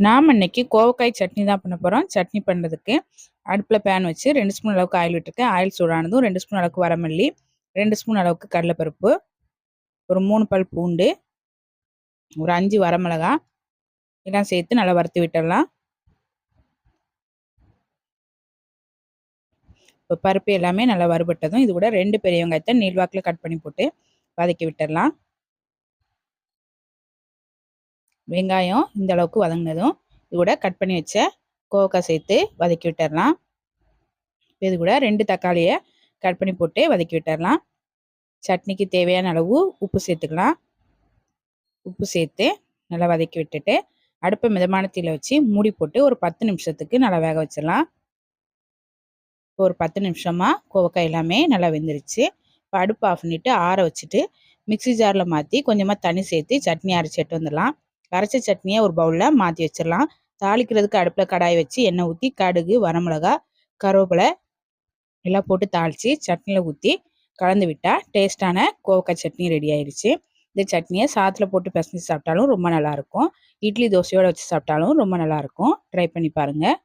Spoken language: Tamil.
நாம் இன்னைக்கு கோவக்காய் சட்னி தான் பண்ண போகிறோம். சட்னி பண்ணுறதுக்கு அடுப்பில் பேன் வச்சு 2 ஸ்பூன் அளவுக்கு ஆயில் விட்டுருக்கேன். ஆயில் சூடானதும் 2 ஸ்பூன் அளவுக்கு வரமல்லி, 2 ஸ்பூன் அளவுக்கு கடலைப்பருப்பு, ஒரு 3 பல் பூண்டு, ஒரு 5 வரமிளகா இதெல்லாம் சேர்த்து நல்லா வறுத்து விட்டுடலாம். இப்போ பருப்பு எல்லாமே நல்லா வறுபட்டதும் இது கூட 2 பெரிய வெங்காயத்தை நீள்வாக்கில் கட் பண்ணி போட்டு வதக்கி விட்டுடலாம். வெங்காயம் இந்த அளவுக்கு வதங்கினதும் இது கூட கட் பண்ணி வச்ச கோவக்காய் சேர்த்து வதக்கி விட்டுடலாம். இது கூட 2 தக்காளியை கட் பண்ணி போட்டு வதக்கி விட்டுடலாம். சட்னிக்கு தேவையான அளவு உப்பு சேர்த்துக்கலாம். உப்பு சேர்த்து நல்லா வதக்கி விட்டுட்டு அடுப்பை மிதமான தீயில வச்சு மூடி போட்டு ஒரு 10 நிமிஷத்துக்கு நல்லா வேக வச்சிடலாம். ஒரு 10 நிமிஷமா கோவக்காய் எல்லாமே நல்லா வெந்துருச்சு. இப்போ அடுப்பு ஆஃப் பண்ணிட்டு ஆற வச்சுட்டு மிக்ஸி ஜாரில் மாற்றி கொஞ்சமாக தண்ணி சேர்த்து சட்னி அரைச்சி எடுத்து வந்துடலாம். அரைச்ச சட்னியை ஒரு பவுலில் மாற்றி வச்சிடலாம். தாளிக்கிறதுக்கு அடுப்பில் கடாய் வச்சு எண்ணெய் ஊற்றி கடுகு, வரமிளகா, கருவேப்பிலை எல்லாம் போட்டு தாளித்து சட்னியில் ஊற்றி கலந்து விட்டால் டேஸ்ட்டான கோவக்காய் சட்னி ரெடி ஆயிடுச்சு. இந்த சட்னியை சாதத்தில் போட்டு பிசைஞ்சு சாப்பிட்டாலும் ரொம்ப நல்லாயிருக்கும். இட்லி தோசையோடு வச்சு சாப்பிட்டாலும் ரொம்ப நல்லாயிருக்கும். ட்ரை பண்ணி பாருங்கள்.